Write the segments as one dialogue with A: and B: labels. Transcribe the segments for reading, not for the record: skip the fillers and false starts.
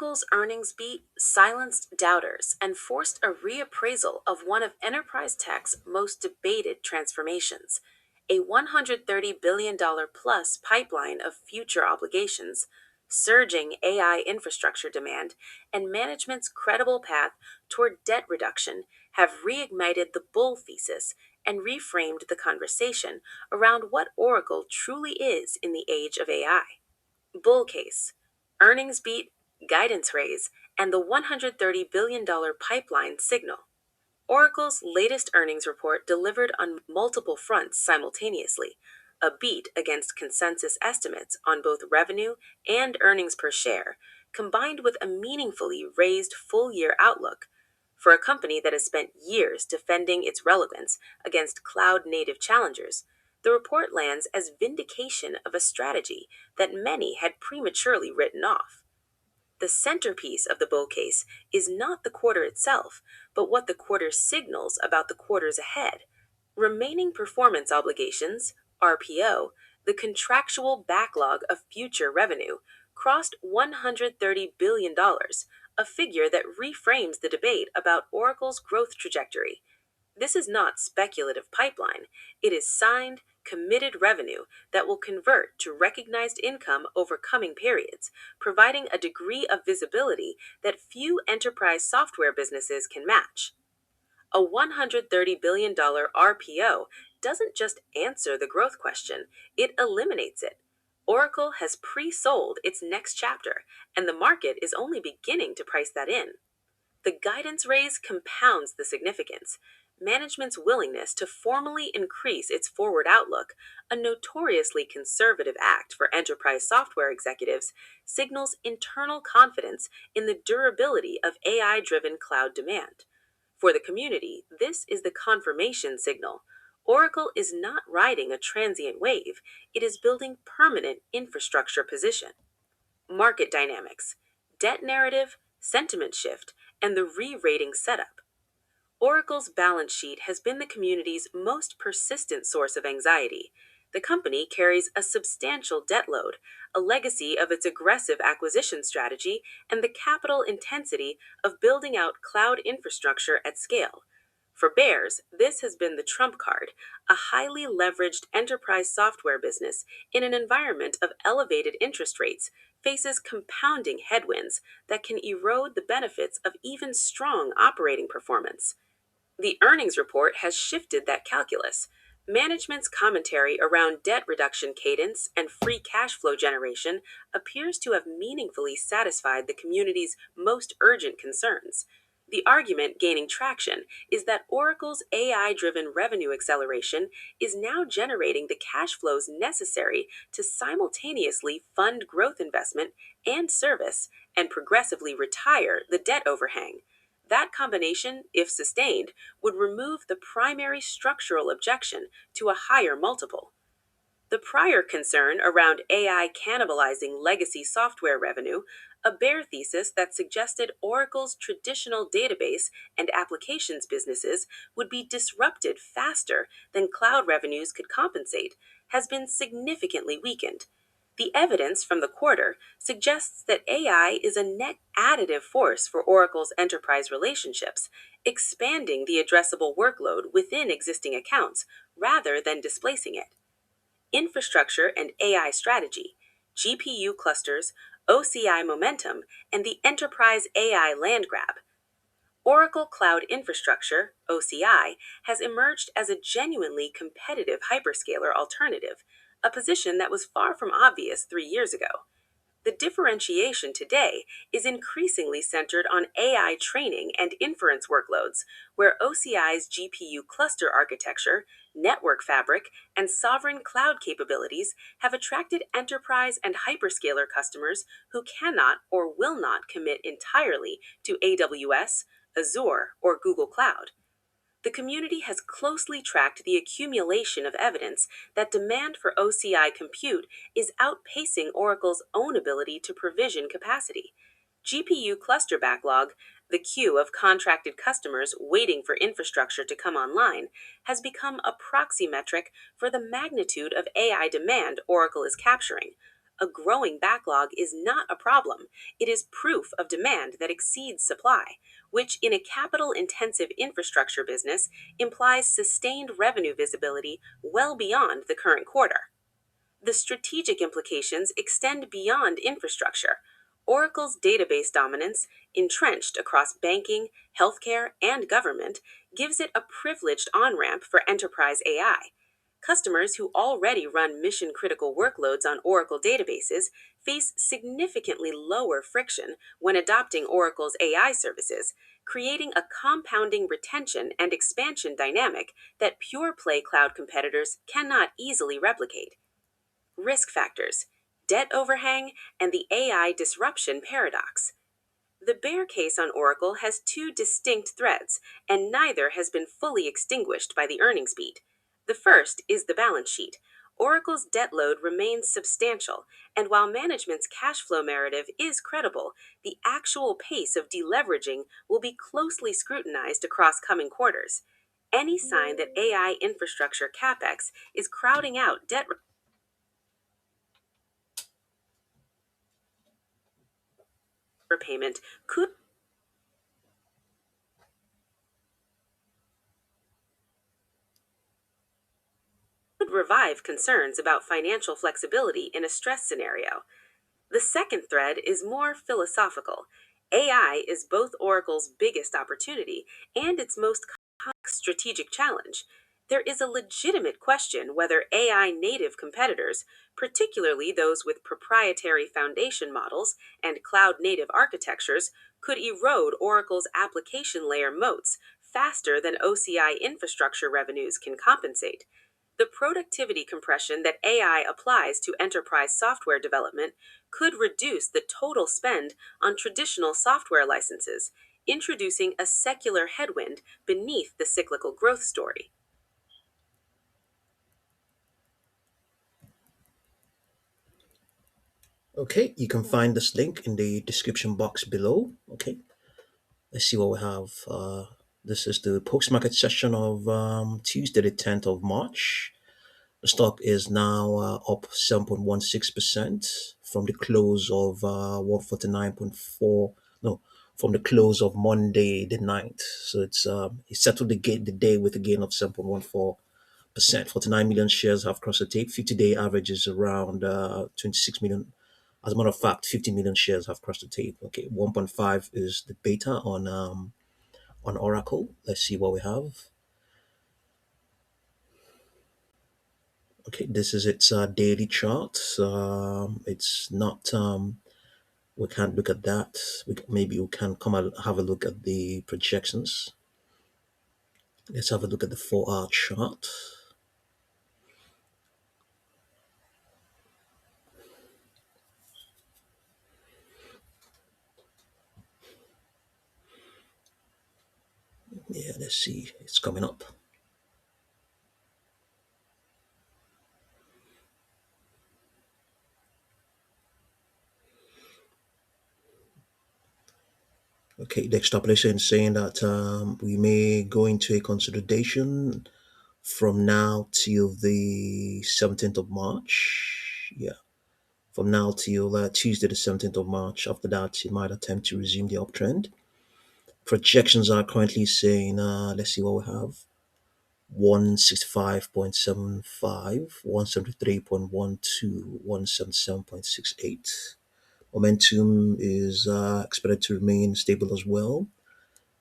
A: Oracle's earnings beat silenced doubters and forced a reappraisal of one of enterprise tech's most debated transformations, a $130 billion plus pipeline of future obligations, surging AI infrastructure demand, and management's credible path toward debt reduction have reignited the bull thesis and reframed the conversation around what Oracle truly is in the age of AI. Bull case, earnings beat, guidance raise, and the $130 billion pipeline signal. Oracle's latest earnings report delivered on multiple fronts simultaneously, a beat against consensus estimates on both revenue and earnings per share, combined with a meaningfully raised full-year outlook. For a company that has spent years defending its relevance against cloud-native challengers, the report lands as vindication of a strategy that many had prematurely written off. The centerpiece of the bull case is not the quarter itself, but what the quarter signals about the quarters ahead. Remaining performance obligations, RPO, the contractual backlog of future revenue, crossed $130 billion, a figure that reframes the debate about Oracle's growth trajectory. This is not speculative pipeline. It is signed, committed revenue that will convert to recognized income over coming periods, providing a degree of visibility that few enterprise software businesses can match. A $130 billion RPO doesn't just answer the growth question, it eliminates it. Oracle has pre-sold its next chapter, and the market is only beginning to price that in. The guidance raise compounds the significance. Management's willingness to formally increase its forward outlook, a notoriously conservative act for enterprise software executives, signals internal confidence in the durability of AI-driven cloud demand. For the community, this is the confirmation signal. Oracle is not riding a transient wave, it is building permanent infrastructure position. Market dynamics, debt narrative, sentiment shift, and the re-rating setup. Oracle's balance sheet has been the community's most persistent source of anxiety. The company carries a substantial debt load, a legacy of its aggressive acquisition strategy, and the capital intensity of building out cloud infrastructure at scale. For bears, this has been the trump card, a highly leveraged enterprise software business in an environment of elevated interest rates faces compounding headwinds that can erode the benefits of even strong operating performance. The earnings report has shifted that calculus. Management's commentary around debt reduction cadence and free cash flow generation appears to have meaningfully satisfied the community's most urgent concerns. The argument gaining traction is that Oracle's AI-driven revenue acceleration is now generating the cash flows necessary to simultaneously fund growth investment and service and progressively retire the debt overhang. That combination, if sustained, would remove the primary structural objection to a higher multiple. The prior concern around AI cannibalizing legacy software revenue, a bear thesis that suggested Oracle's traditional database and applications businesses would be disrupted faster than cloud revenues could compensate, has been significantly weakened. The evidence from the quarter suggests that AI is a net additive force for Oracle's enterprise relationships, expanding the addressable workload within existing accounts rather than displacing it. Infrastructure and AI strategy, GPU clusters, OCI momentum, and the enterprise AI land grab. Oracle Cloud Infrastructure, OCI, has emerged as a genuinely competitive hyperscaler alternative, a position that was far from obvious 3 years ago. The differentiation today is increasingly centered on AI training and inference workloads, where OCI's GPU cluster architecture, network fabric, and sovereign cloud capabilities have attracted enterprise and hyperscaler customers who cannot or will not commit entirely to AWS, Azure, or Google Cloud. The community has closely tracked the accumulation of evidence that demand for OCI compute is outpacing Oracle's own ability to provision capacity. GPU cluster backlog, the queue of contracted customers waiting for infrastructure to come online, has become a proxy metric for the magnitude of AI demand Oracle is capturing. A growing backlog is not a problem, it is proof of demand that exceeds supply, which in a capital intensive infrastructure business implies sustained revenue visibility well beyond the current quarter. The strategic implications extend beyond infrastructure. Oracle's database dominance, entrenched across banking, healthcare, and government, gives it a privileged on ramp for enterprise AI. Customers who already run mission critical workloads on Oracle databases face significantly lower friction when adopting Oracle's AI services, creating a compounding retention and expansion dynamic that pure play cloud competitors cannot easily replicate. Risk factors, debt overhang, and the AI disruption paradox. The bear case on Oracle has two distinct threads, and neither has been fully extinguished by the earnings beat. The first is the balance sheet. Oracle's debt load remains substantial, and while management's cash flow narrative is credible, the actual pace of deleveraging will be closely scrutinized across coming quarters. Any sign that AI infrastructure capex is crowding out debt repayment could revive concerns about financial flexibility in a stress scenario. The second thread is more philosophical. AI is both Oracle's biggest opportunity and its most complex strategic challenge. There is a legitimate question whether AI native competitors, particularly those with proprietary foundation models and cloud native architectures, could erode Oracle's application layer moats faster than OCI infrastructure revenues can compensate. The productivity compression that AI applies to enterprise software development could reduce the total spend on traditional software licenses, introducing a secular headwind beneath the cyclical growth story.
B: Okay, you can find this link in the description box below. Okay, let's see what we have. This is the post-market session of Tuesday, the 10th of March. The stock is now up 7.16% from the close of 149.4. No, from the close of Monday, the 9th. So it settled the day with a gain of 7.14%. 49 million shares have crossed the tape. 50-day average is around 26 million. As a matter of fact, 50 million shares have crossed the tape. Okay, 1.5 is the beta on Oracle. Let's see what we have. Okay, this is its daily chart. It's not. We can't look at that. Maybe we can come and have a look at the projections. Let's have a look at the 4-hour chart. Yeah, let's see. It's coming up. Okay, the extrapolation is saying that we may go into a consolidation from now till the 17th of March. Yeah, from now till Tuesday, the 17th of March. After that, it might attempt to resume the uptrend. Projections are currently saying, let's see what we have: 165.75, 173.12, 177.68. Momentum is expected to remain stable as well.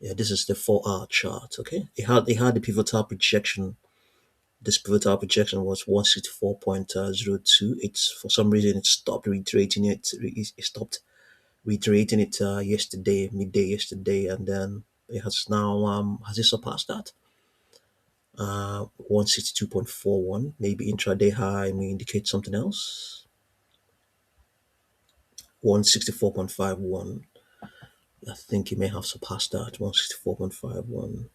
B: Yeah, this is the 4-hour chart. Okay, it had the pivotal projection. This pivotal projection was 164.02. It's, for some reason, it stopped reiterating it. It stopped reiterating it yesterday, midday yesterday, and then it has it surpassed that? 162.41. Maybe intraday high may indicate something else. 164.51. I think it may have surpassed that. 164.51.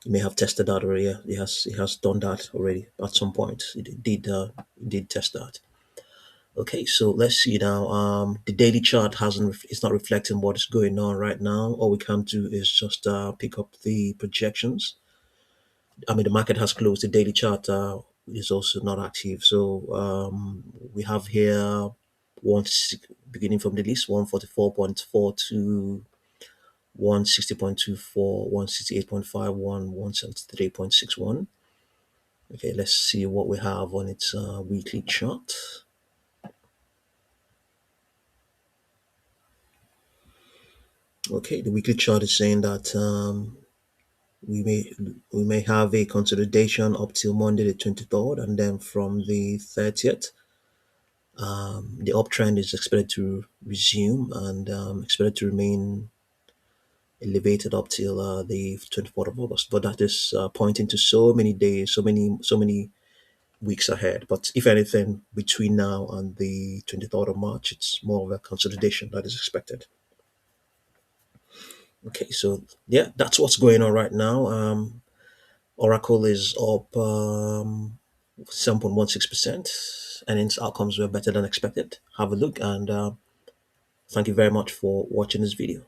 B: It may have tested that already. Yeah, it has done that already at some point. It did test that. Okay, so let's see now. The daily chart it's not reflecting what is going on right now. All we can do is just pick up the projections. I mean, the market has closed the daily chart is also not active. So we have here one beginning from the list 144.42, 160.24, 168.51, 173.61. Okay, let's see what we have on its weekly chart. Okay, the weekly chart is saying that we may we may have a consolidation up till Monday the 23rd, and then from the 30th, the uptrend is expected to resume and expected to remain elevated up till the 24th of August. But that is pointing to so many days, so many weeks ahead. But if anything, between now and the 23rd of March, it's more of a consolidation that is expected. Okay, so yeah, that's what's going on right now. Oracle is up 7.16%. Earnings outcomes were better than expected. Have a look, and thank you very much for watching this video.